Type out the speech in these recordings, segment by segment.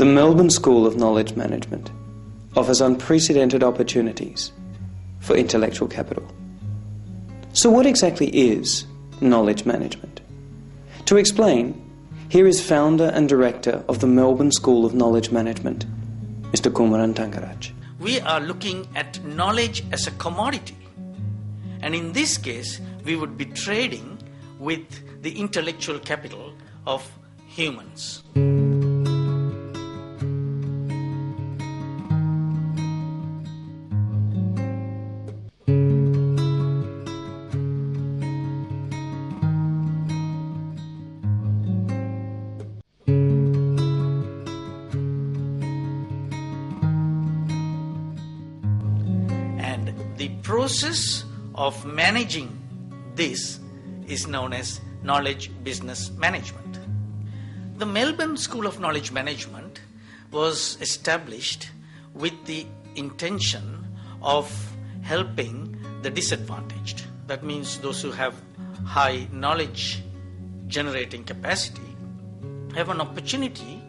The Melbourne School of Knowledge Management offers unprecedented opportunities for intellectual capital. So what exactly is knowledge management? To explain, here is founder and director of the Melbourne School of Knowledge Management, Mr. Kumaran. We are looking at knowledge as a commodity. And in this case, we would be trading with the intellectual capital of humans. The process of managing this is known as knowledge business management. The Melbourne School of Knowledge Management was established with the intention of helping the disadvantaged. That means those who have high knowledge generating capacity have an opportunity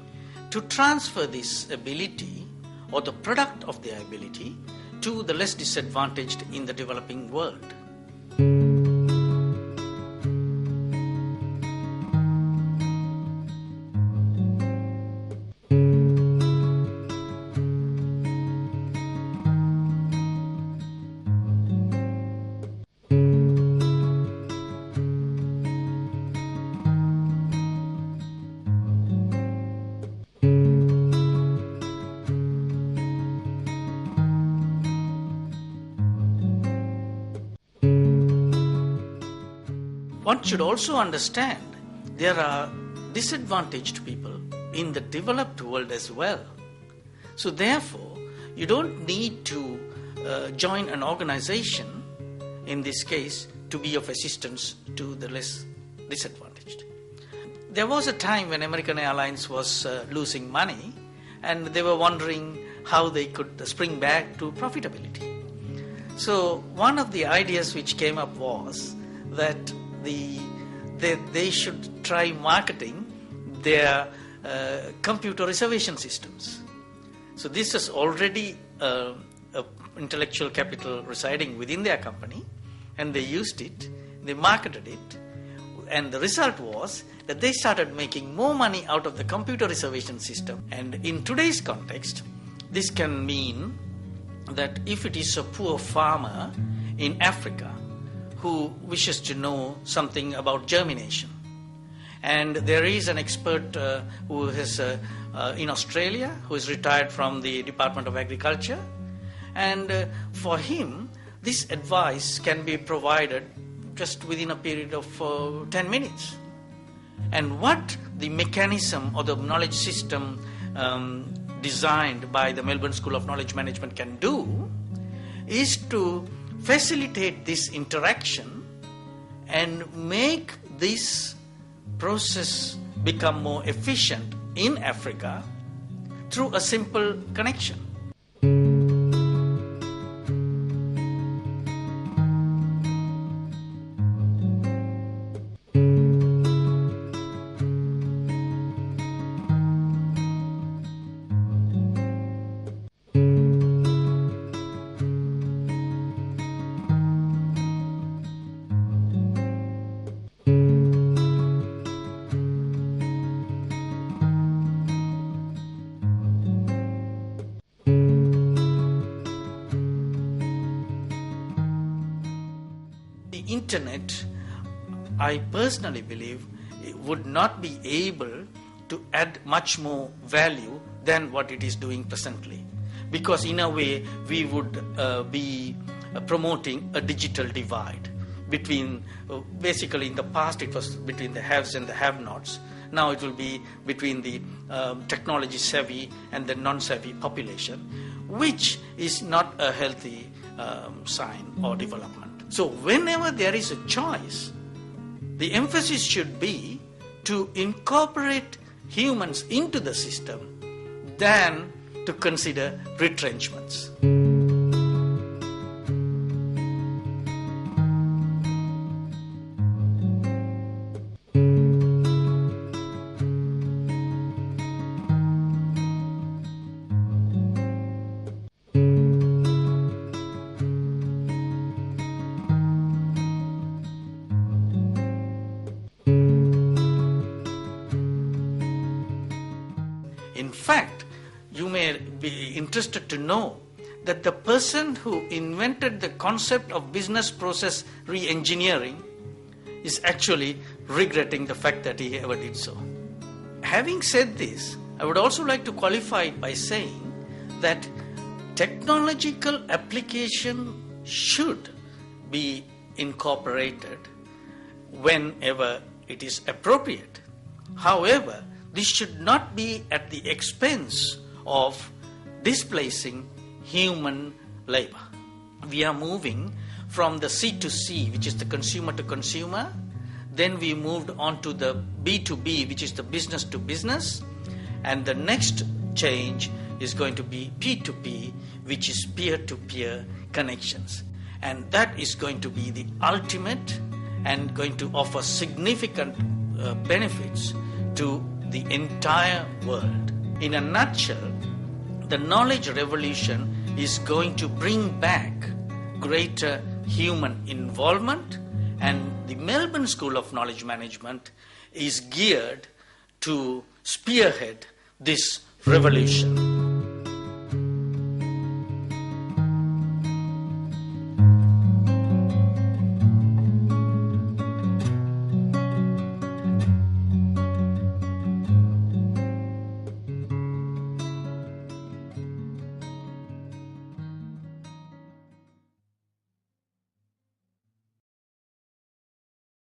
to transfer this ability or the product of their ability to the less disadvantaged in the developing world. One should also understand there are disadvantaged people in the developed world as well. So therefore, you don't need to join an organization, in this case, to be of assistance to the less disadvantaged. There was a time when American Airlines was losing money and they were wondering how they could spring back to profitability. So one of the ideas which came up was that they should try marketing their computer reservation systems. So this is already intellectual capital residing within their company, and they used it, they marketed it, and the result was that they started making more money out of the computer reservation system. And in today's context, this can mean that if it is a poor farmer in Africa who wishes to know something about germination, and there is an expert who is in Australia who is retired from the Department of Agriculture, and for him this advice can be provided just within a period of 10 minutes. And what the mechanism or the knowledge system designed by the Melbourne School of Knowledge Management can do is to facilitate this interaction and make this process become more efficient in Africa through a simple connection. The internet, I personally believe, would not be able to add much more value than what it is doing presently. Because in a way, we would be promoting a digital divide between, basically in the past it was between the haves and the have-nots. Now it will be between the technology savvy and the non-savvy population, which is not a healthy sign or development. So whenever there is a choice, the emphasis should be to incorporate humans into the system than to consider retrenchments. fact, you may be interested to know that the person who invented the concept of business process re-engineering is actually regretting the fact that he ever did so. Having said this, I would also like to qualify it by saying that technological application should be incorporated whenever it is appropriate. However, this should not be at the expense of displacing human labor. We are moving from the C to C, which is the consumer to consumer. Then we moved on to the B to B, which is the business to business. And the next change is going to be P to P, which is peer-to-peer connections. And that is going to be the ultimate and going to offer significant benefits to the entire world. In a nutshell, the knowledge revolution is going to bring back greater human involvement, and the Melbourne School of Knowledge Management is geared to spearhead this revolution.